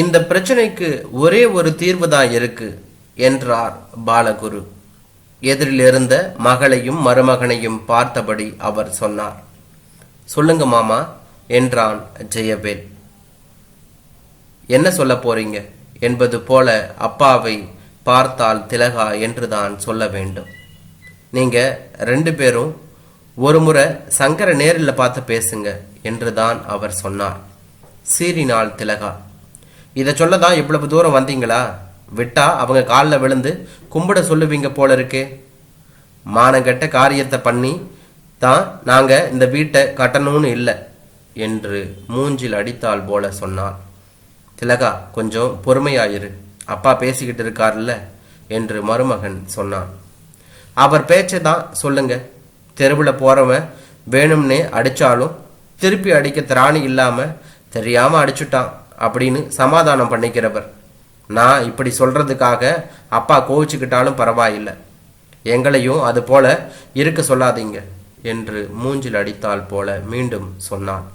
இந்த பிரச்சனைக்கு ஒரே ஒரு தீர்வு தான் இருக்கு என்றார் பாலகுரு. எதிரிலிருந்த மகளையும் மருமகனையும் பார்த்தபடி அவர் சொன்னார். சொல்லுங்க மாமா என்றான் ஜெயவேல். என்ன சொல்ல போறீங்க என்பது போல அப்பாவை பார்த்தால் திலகா என்றுதான் சொல்ல வேண்டும். நீங்க 2 பேரும் ஒரு முறை சங்கர நேரில் பார்த்து பேசுங்க என்றுதான் அவர் சொன்னார். சீறினாள் திலகா. இதை சொல்லதான் இவ்வளவு தூரம் வந்தீங்களா? விட்டா அவங்க காலில் விழுந்து கும்பிட சொல்லுவீங்க போல இருக்கே. மானங்கெட்ட காரியத்தை பண்ணி தான் நாங்க இந்த வீட்டை கட்டணும்னு இல்லை என்று மூஞ்சில் அடித்தாள் போல சொன்னாள். திலகா, கொஞ்சம் பொறுமையாயிரு, அப்பா பேசிக்கிட்டு இருக்காருல்ல என்று மருமகன் சொன்னான். அவர் பேச்சை தான் சொல்லுங்க. தெருவில் போறவன் வேணும்னே அடிச்சாலும் திருப்பி அடிக்க திராணி இல்லாம தெரியாம அடிச்சுட்டான் அப்படின்னு சமாதானம் பண்ணிக்கிறவர். நான் இப்படி சொல்றதுக்காக அப்பா கோவிச்சுக்கிட்டாலும் பரவாயில்லை, எங்களையும் அது போல இருக்க சொல்லாதீங்க என்று மூஞ்சில் அடித்தால் போல மீண்டும் சொன்னார்.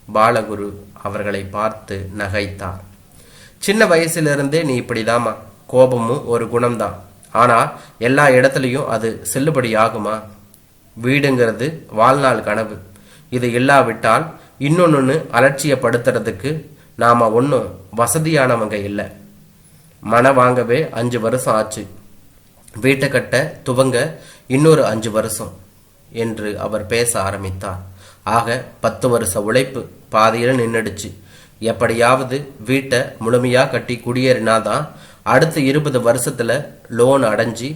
பாலகுரு அவர்களை பார்த்து நகைத்தார். சின்ன வயசிலிருந்தே நீ இப்படிதாமா, கோபமும் ஒரு குணம்தான், ஆனா எல்லா இடத்துலையும் அது செல்லுபடி ஆகுமா? வீடுங்கிறது வாழ்நாள் கனவு. இது இல்லாவிட்டால் இன்னொன்னு அலட்சியப்படுத்துறதுக்கு நாம ஒன்றும் வசதியானவங்க இல்லை. மன வாங்கவே 5 வருஷம் ஆச்சு, வீட்டை கட்ட துவங்க இன்னொரு 5 வருஷம் என்று அவர் பேச ஆரம்பித்தார். ஆக 10 வருஷ உழைப்பு பாதியில் நின்றுடுச்சு. எப்படியாவது வீட்டை முழுமையாக கட்டி குடியேறினாதான் அடுத்த 20 வருஷத்துல லோன் அடைஞ்சி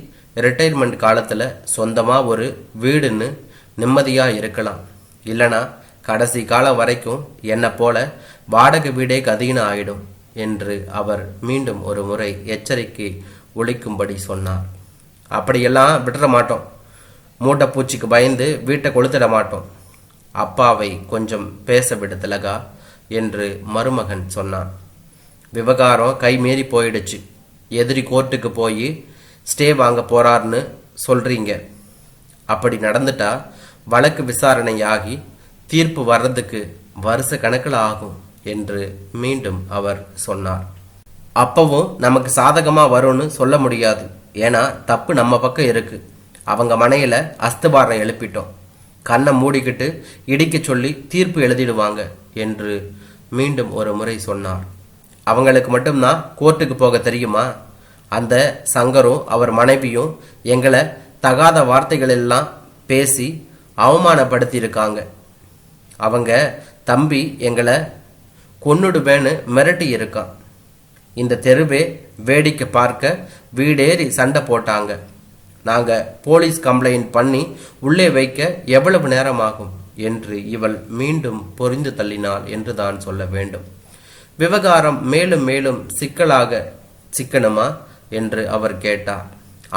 ரிட்டையர்மெண்ட் காலத்துல சொந்தமா ஒரு வீடுன்னு நிம்மதியா இருக்கலாம். இல்லனா கடைசி காலம் வரைக்கும் என்னை போல வாடகை வீடே கதின்னு ஆயிடும் என்று அவர் மீண்டும் ஒரு முறை எச்சரிக்கை ஒலிக்கும்படி சொன்னார். அப்படியெல்லாம் விட்டுற மாட்டோம், மூட்டை பூச்சிக்கு பயந்து வீட்டை கொளுத்திட மாட்டோம். அப்பாவை கொஞ்சம் பேச விடு திலகா என்று மருமகன் சொன்னான். விவகாரம் கை மீறி போயிடுச்சு. எதிரி கோர்ட்டுக்கு போய் ஸ்டே வாங்க போறார்னு சொல்றீங்க. அப்படி நடந்துட்டா வழக்கு விசாரணையாகி தீர்ப்பு வர்றதுக்கு வருஷ கணக்கில் ஆகும் என்று மீண்டும் அவர் சொன்னார். அப்பவும் நமக்கு சாதகமா வரும்னு சொல்ல முடியாது. ஏன்னா தப்பு நம்ம பக்கம் இருக்கு. அவங்க மனையில அஸ்திபாரம் எழுப்பிட்டோம். கண்ணை மூடிக்கிட்டு இடிக்க சொல்லி தீர்ப்பு எழுதிடுவாங்க என்று மீண்டும் ஒரு முறை சொன்னார். அவங்களுக்கு மட்டும்தான் கோர்ட்டுக்கு போக தெரியுமா? அந்த சங்கரும் அவர் மனைவியும் எங்களை தகாத வார்த்தைகள் எல்லாம் பேசி அவமானப்படுத்தி இருக்காங்க. அவங்க தம்பி எங்களை கொன்னுடுவேன்னு மிரட்டி இருக்கான். இந்த தெருவே வேடிக்கை பார்க்க வீடேறி சண்டை போட்டாங்க. நாங்க போலீஸ் கம்ப்ளைண்ட் பண்ணி உள்ளே வைக்க எவ்வளவு நேரம் ஆகும் என்று இவள் மீண்டும் பொறிந்து தள்ளினாள் என்று தான் சொல்ல வேண்டும். விவகாரம் மேலும் மேலும் சிக்கலாக சிக்கணுமா என்று அவர் கேட்டார்.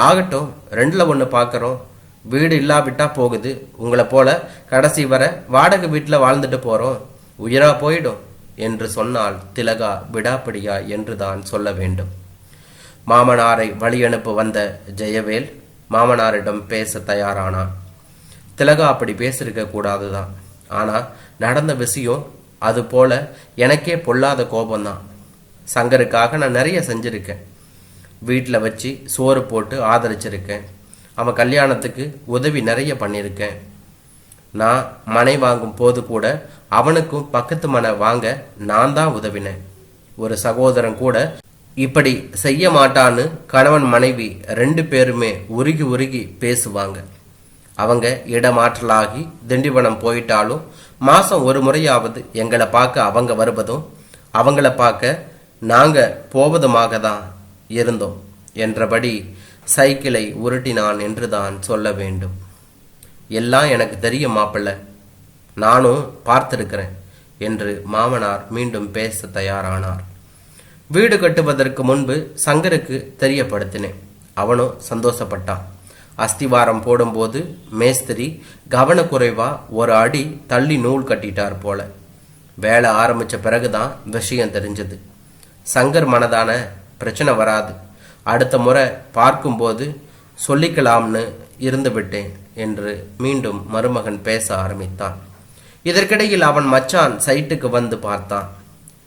ஆகட்டும், 2ல் 1 பார்க்குறோம். வீடு இல்லாவிட்டா போகுது. உங்களை போல கடைசி வர வாடகை வீட்டில் வாழ்ந்துட்டு போறோம், உயிரா போயிடும் என்று சொன்னால் திலகா விடாப்பிடியா என்று தான் சொல்ல வேண்டும். மாமனாரை வழியனுப்ப வந்த ஜெயவேல் மாமனாரிடம் பேச தயாரானான். திலகா அப்படி பேசிருக்க கூடாதுதான், ஆனா நடந்த விஷயம் அது போல எனக்கே பொல்லாத கோபம்தான். சங்கருக்காக நான் நிறைய செஞ்சிருக்கேன். வீட்டில் வச்சு சோறு போட்டு ஆதரிச்சிருக்கேன். அவன் கல்யாணத்துக்கு உதவி நிறைய பண்ணியிருக்கேன். நான் மனை வாங்கும் போது கூட அவனுக்கும் பக்கத்து மனை வாங்க நான் தான் உதவினேன். ஒரு சகோதரன் கூட இப்படி செய்ய மாட்டான்னு கணவன் மனைவி 2 பேருமே உருகி உருகி பேசுவாங்க. அவங்க இடமாற்றலாகி திண்டிவனம் போயிட்டாலும் மாசம் ஒரு முறையாவது எங்களை பார்க்க அவங்க வருவதும் அவங்கள பார்க்க நாங்க போவதுமாக தான் இருந்தோம் என்றபடி சைக்கிளை உருட்டினான் என்று தான் சொல்ல வேண்டும். எல்லாம் எனக்கு தெரியும் மாப்பிள்ளை, நானும் பார்த்திருக்கிறேன் என்று மாமனார் மீண்டும் பேச தயாரானார். வீடு கட்டுவதற்கு முன்பு சங்கருக்கு தெரியப்படுத்தினேன். அவனும் சந்தோஷப்பட்டான். அஸ்திவாரம் போடும்போது மேஸ்திரி கவனக்குறைவா ஒரு அடி தள்ளி நூல் கட்டிட்டார் போல. வேலை ஆரம்பிச்ச பிறகுதான் விஷயம் தெரிஞ்சது. சங்கர் மனதான பிரச்சனை வராது, அடுத்த முறை பார்க்கும்போது சொல்லிக்கலாம்னு இருந்து விட்டேன் என்று மீண்டும் மருமகன் பேச ஆரம்பித்தான். இதற்கிடையில் அவன் மச்சான் சைட்டுக்கு வந்து பார்த்தான்.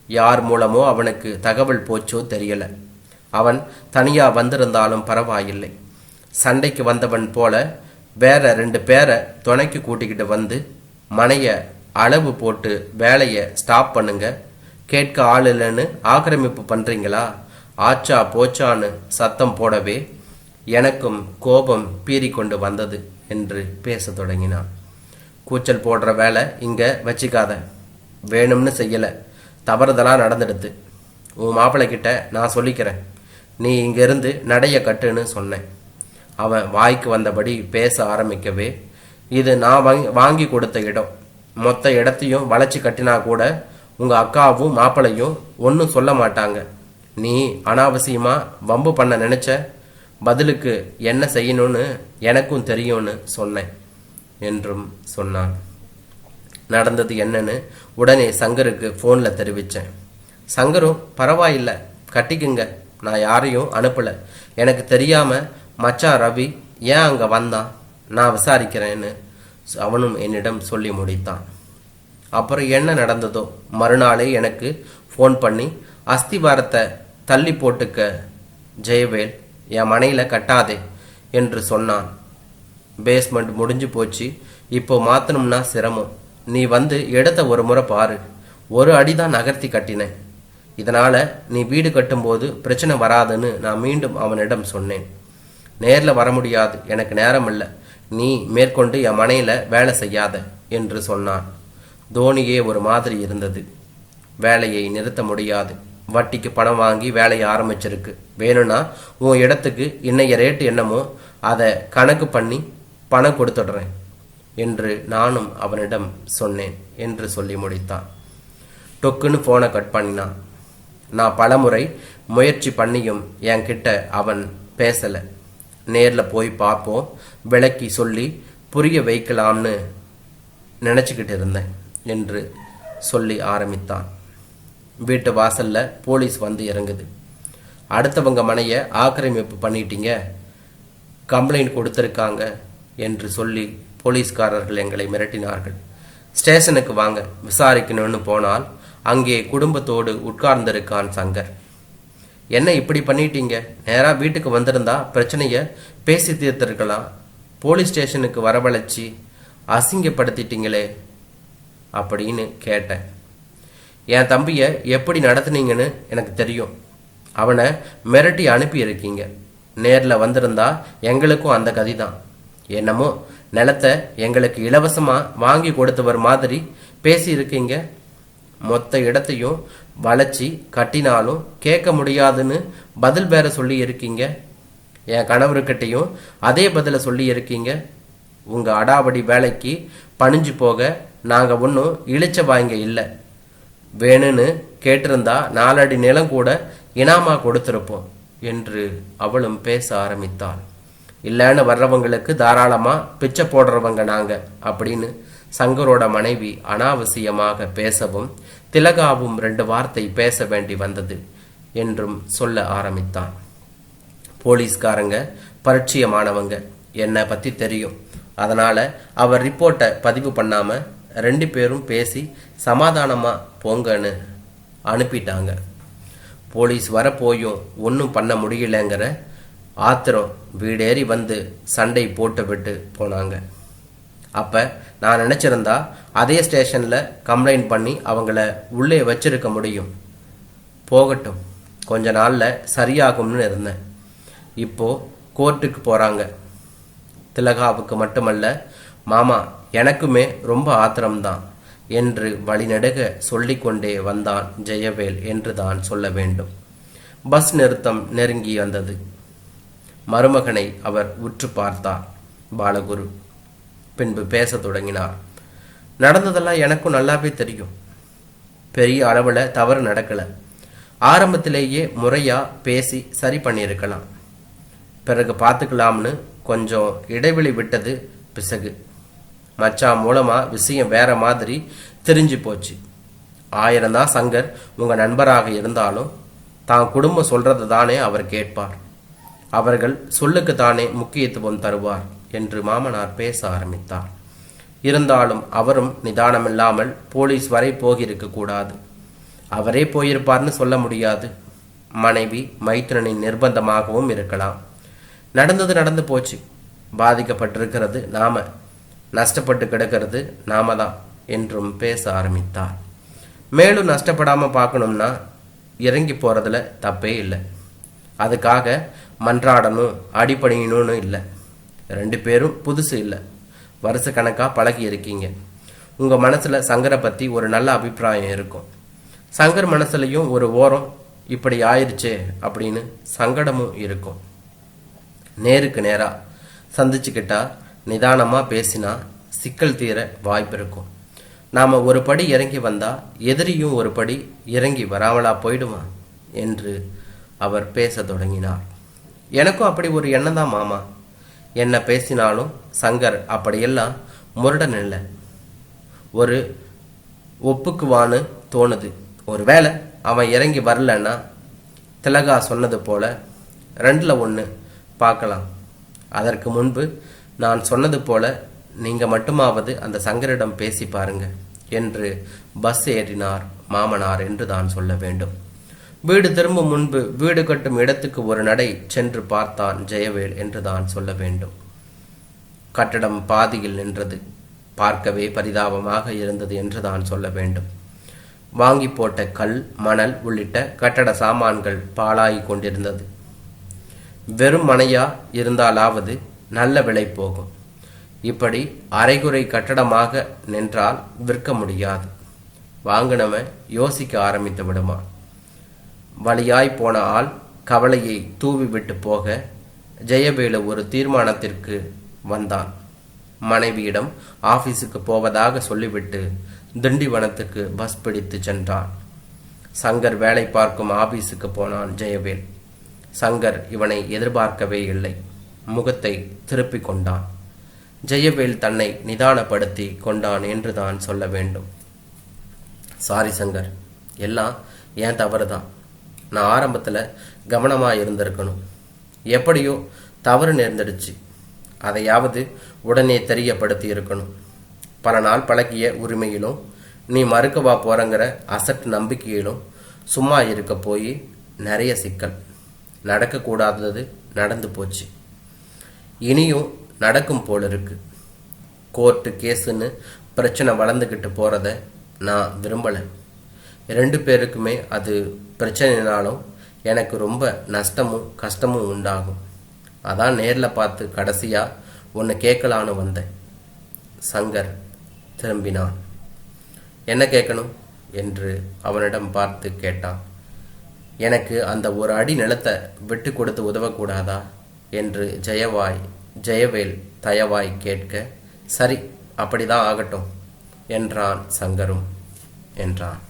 யார் மூலமோ அவனுக்கு தகவல் போச்சோ தெரியல. அவன் தனியா வந்திருந்தாலும் பரவாயில்லை. சண்டைக்கு வந்தவன் போல வேற 2 பேரை துணைக்கு கூட்டிக்கிட்டு வந்து மனைய அளவு போட்டு வேலையை ஸ்டாப் பண்ணுங்க, கேட்க ஆள் இல்லைன்னு ஆக்கிரமிப்பு பண்றீங்களா, ஆச்சா போச்சான்னு சத்தம் போடவே எனக்கும் கோபம் பீறி கொண்டு வந்தது என்று பேச தொடங்கினான். கூச்சல் போடுற வேலை இங்க வச்சிக்காத, வேணும்னு செய்யல, தவறுதலா நடந்துடுது. உன் மாப்பிள்ளை கிட்ட நான் சொல்லிக்கிறேன், நீ இங்கிருந்து நடைய கட்டுன்னு சொன்னேன். அவன் வாய்க்கு வந்தபடி பேச ஆரம்பிக்கவே, இது நான் வாங்கி கொடுத்த இடம், மொத்த இடத்தையும் வளைச்சி கட்டினா கூட உங்க அக்காவும் மாப்பிள்ளையும் ஒன்றும் சொல்ல மாட்டாங்க. நீ அனாவசியமா வம்பு பண்ண நினைச்ச, பதிலுக்கு என்ன செய்யணும்னு எனக்கும் தெரியும்னு சொன்னேன் என்றும் சொன்னான். நடந்தது என்னன்னு உடனே சங்கருக்கு ஃபோனில் தெரிவித்தேன். சங்கரும் பரவாயில்லை கட்டிக்குங்க, நான் யாரையும் அனுப்பலை, எனக்கு தெரியாம மச்சான் ரவி ஏன் அங்கே வந்தான், நான் விசாரிக்கிறேன்னு அவனும் என்னிடம் சொல்லி முடித்தான். அப்புறம் என்ன நடந்ததோ மறுநாளே எனக்கு ஃபோன் பண்ணி அஸ்திவாரத்தை தள்ளி போட்டுக்க ஜெயவேல், என் மனையில் கட்டாதே என்று சொன்னான். பேஸ்மெண்ட் முடிஞ்சு போச்சு, இப்போ மாற்றணும்னா சிரமம், நீ வந்து இடத்த ஒரு முறை பாரு, ஒரு அடிதான் நகர்த்தி கட்டினேன், இதனால் நீ வீடு கட்டும்போது பிரச்சனை வராதுன்னு நான் மீண்டும் அவனிடம் சொன்னேன். நேரில் வர முடியாது, எனக்கு நேரம் இல்லை, நீ மேற்கொண்டு என் மனையில் வேலை செய்யாத என்று சொன்னான். தோனியே ஒரு மாதிரி இருந்தது. வேலையை நிறுத்த முடியாது, வட்டிக்கு பணம் வாங்கி வேலையை ஆரம்பிச்சிருக்கு, வேணும்னா உன் இடத்துக்கு இன்னைய ரேட்டு என்னமோ அதை கணக்கு பண்ணி பணம் கொடுத்துடுறேன் என்று நானும் அவனிடம் சொன்னேன் என்று சொல்லி முடித்தான். டொக்குன்னு ஃபோனை கட் பண்ணினான். நான் பலமுறை முயற்சி பண்ணியும் என்கிட்ட அவன் பேசலை. நேரில் போய் பார்ப்போம், விளக்கி சொல்லி புரிய வைக்கலாம்னு நினச்சிக்கிட்டு இருந்தேன் என்று சொல்லி ஆரம்பித்தான். வீட்டு வாசல்ல போலீஸ் வந்து இறங்குது. அடுத்தவங்க மனையை ஆக்கிரமிப்பு பண்ணிட்டீங்க, கம்ப்ளைண்ட் கொடுத்துருக்காங்க என்று சொல்லி போலீஸ்காரர்கள் எங்களை மிரட்டினார்கள். ஸ்டேஷனுக்கு வாங்க விசாரிக்கணும்னு போனால் அங்கே குடும்பத்தோடு உட்கார்ந்திருக்கான் சங்கர். என்ன இப்படி பண்ணிட்டீங்க, நேராக வீட்டுக்கு வந்திருந்தா பிரச்சனையை பேசி தீர்த்திருக்கலாம், போலீஸ் ஸ்டேஷனுக்கு வரவழைச்சி அசிங்கப்படுத்திட்டீங்களே அப்படின்னு கேட்டேன். என் தம்பியை எப்படி நடத்துனீங்கன்னு எனக்கு தெரியும், அவனை மிரட்டி அனுப்பி இருக்கீங்க, நேரில் வந்திருந்தா எங்களுக்கும் அந்த கதி தான், என்னமோ நிலத்தை எங்களுக்கு இலவசமாக வாங்கி கொடுத்தவர் மாதிரி பேசி இருக்கீங்க, மொத்த இடத்தையும் வளைச்சி கட்டினாலும் கேட்க முடியாதுன்னு பதில் வேற சொல்லி இருக்கீங்க, என் கணவர்கிட்டையும் அதே பதிலை சொல்லி இருக்கீங்க. உங்கள் அடாவடி வேலைக்கு பணிஞ்சு போக நாங்கள் ஒன்றும் இழிச்ச வாங்க இல்லை, வேணும்னு கேட்டிருந்தா 4 அடி நிலம் கூட இனாமா கொடுத்துருப்போம் என்று அவளும் பேச ஆரம்பித்தாள். இல்லைன்னு வர்றவங்களுக்கு தாராளமாக பிச்சை போடுறவங்க நாங்கள் அப்படின்னு சங்கரோட மனைவி அனாவசியமாக பேசவும் திலகாவும் 2 வார்த்தை பேச வேண்டி வந்தது என்றும் சொல்ல ஆரம்பித்தான். போலீஸ்காரங்க பரிச்சயமானவங்க, என்னை பற்றி தெரியும், அதனால் அவர் ரிப்போர்ட்டை பதிவு பண்ணாமல் 2 பேரும் பேசி சமாதானமாக போங்கன்னு அனுப்பிட்டாங்க. போலீஸ் வரப்போயும் ஒன்றும் பண்ண முடியலைங்கிற ஆத்திரம் வீடேறி வந்து சண்டை போட்டு விட்டு போனாங்க. அப்போ நான் நினச்சிருந்தா அதே ஸ்டேஷனில் கம்ப்ளைண்ட் பண்ணி அவங்கள உள்ளே வச்சிருக்க முடியும், போகட்டும் கொஞ்ச நாளில் சரியாகும்னு இருந்தேன். இப்போது கோர்ட்டுக்கு போகிறாங்க. திலகாவுக்கு மட்டுமல்ல மாமா எனக்குமே ரொம்ப ஆத்திரம்தான் என்று வழிநடுக சொல்லிக்கொண்டே வந்தான் ஜெயவேல் என்று தான் சொல்ல வேண்டும். பஸ் நிறுத்தம் நெருங்கி வந்தது. மருமகனை அவர் உற்று பார்த்தார் பாலகுரு. பின்பு பேச தொடங்கினார். நடந்ததெல்லாம் எனக்கும் நல்லாவே தெரியும், பெரிய அளவில் தவறு நடக்கலை, ஆரம்பத்திலேயே முறையாக பேசி சரி பண்ணியிருக்கலாம், பிறகு பார்த்துக்கலாம்னு கொஞ்சம் இடைவெளி விட்டது பிசகு. மச்சான் மூலமாக விஷயம் வேற மாதிரி தெரிஞ்சு போச்சு. 1000 தான் சங்கர் உங்கள் நண்பராக இருந்தாலும் தான் குடும்பம் சொல்கிறது தானே அவர் கேட்பார், அவர்கள் சொல்லுக்கு தானே முக்கியத்துவம் தருவார் என்று மாமனார் பேச ஆரம்பித்தார். இருந்தாலும் அவரும் நிதானமில்லாமல் போலீஸ் வரை போகியிருக்க கூடாது. அவரே போயிருப்பார்னு சொல்ல முடியாது. மனைவி மைத்துனனின் நிர்பந்தமாகவும் இருக்கலாம். நடந்தது நடந்து போச்சு. பாதிக்கப்பட்டிருக்கிறது நாம, நஷ்டப்பட்டு கிடக்கிறது நாம தான் என்றும் பேச ஆரம்பித்தார். மேலும் நஷ்டப்படாம பார்க்கணும்னா இறங்கி போறதுல தப்பே இல்லை. அதுக்காக மன்றாடணும் அடிப்படையணும்னு இல்லை. 2 பேரும் புதுசு இல்லை, வருஷ கணக்காக பழகி இருக்கீங்க. உங்கள் மனசில் சங்கரை பற்றி ஒரு நல்ல அபிப்பிராயம் இருக்கும். சங்கர் மனசுலையும் ஒரு ஓரம் இப்படி ஆயிடுச்சே அப்படின்னு சங்கடமும் இருக்கும். நேருக்கு நேராக சந்திச்சுக்கிட்டா நிதானமாக பேசினா சிக்கல் தீர வாய்ப்பு இருக்கும். நாம் ஒரு படி இறங்கி வந்தால் எதிரியும் ஒரு படி இறங்கி வராமலா போயிடுவான் என்று அவர் பேச தொடங்கினார். எனக்கும் அப்படி ஒரு எண்ணம் தான் மாமா. என்ன பேசினாலும் சங்கர் அப்படியெல்லாம் முரடன் இல்லை, ஒரு ஒப்புக்குவான்னு தோணுது. ஒருவேளை அவன் இறங்கி வரலன்னா திலகா சொன்னது போல 2ல் 1 பார்க்கலாம். அதற்கு முன்பு நான் சொன்னது போல நீங்கள் மட்டுமாவது அந்த சங்கரிடம் பேசி பாருங்க என்று பஸ் ஏறினார் மாமனார் என்று தான் சொல்ல வேண்டும். வீடு திரும்பும் முன்பு வீடு கட்டும் இடத்துக்கு ஒரு நடை சென்று பார்த்தான் ஜெயவேல் என்று தான் சொல்ல வேண்டும். கட்டடம் பாதியில் நின்றது. பார்க்கவே பரிதாபமாக இருந்தது என்று தான் சொல்ல வேண்டும். வாங்கி போட்ட கல், மணல் உள்ளிட்ட கட்டட சாமான்கள் பாழாகி கொண்டிருந்தது. வெறும் மனையா இருந்தாலாவது நல்ல விலை போகும். இப்படி அரைகுறை கட்டடமாக நின்றால் விற்க முடியாது. வாங்கினவன் யோசிக்க ஆரம்பித்து விடுமா. வழியாய் போன ஆள் கவலையை தூவி விட்டு போக ஜெயவேலு ஒரு தீர்மானத்திற்கு வந்தான். மனைவியிடம் ஆபீஸுக்கு போவதாக சொல்லிவிட்டு திண்டிவனத்துக்கு பஸ் பிடித்து சென்றான். சங்கர் வேலை பார்க்கும் ஆபீஸுக்கு போனான் ஜெயவேல். சங்கர் இவனை எதிர்பார்க்கவே இல்லை. முகத்தை திருப்பிக் கொண்டான். ஜெயவேல் தன்னை நிதானப்படுத்தி கொண்டான் என்று தான் சொல்ல வேண்டும். சாரி சங்கர், எல்லாம் ஏன் தவறு தான். நான் ஆரம்பத்தில் கவனமாக இருந்திருக்கணும். எப்படியோ தவறு நேர்ந்துடுச்சு. அதையாவது உடனே தெரியப்படுத்தி இருக்கணும். பல நாள் பழகிய உரிமையிலும் நீ மறுக்கவா போறங்கிற அசட் நம்பிக்கையிலும் சும்மா இருக்க போய் நிறைய சிக்கல். நடக்கக்கூடாதது நடந்து போச்சு. இனியும் நடக்கும் போல இருக்கு. கோர்ட்டு கேஸுன்னு பிரச்சனை வளர்ந்துக்கிட்டு போகிறத நான் விரும்பலை. 2 பேருக்குமே அது பிரச்சனைனாலும் எனக்கு ரொம்ப நஷ்டமும் கஷ்டமும் உண்டாகும். அதான் நேரில் பார்த்து கடைசியாக ஒன்று கேட்கலான்னு வந்தேன். சங்கர் திரும்பினான். என்ன கேட்கணும் என்று அவனிடம் பார்த்து கேட்டான். எனக்கு அந்த ஒரு அடி நிலத்தை விட்டு கொடுத்து உதவக்கூடாதா என்று ஜெயவேல் தயவாய் கேட்க, சரி அப்படிதான் ஆகட்டும் என்றான் சங்கரும் என்றான்.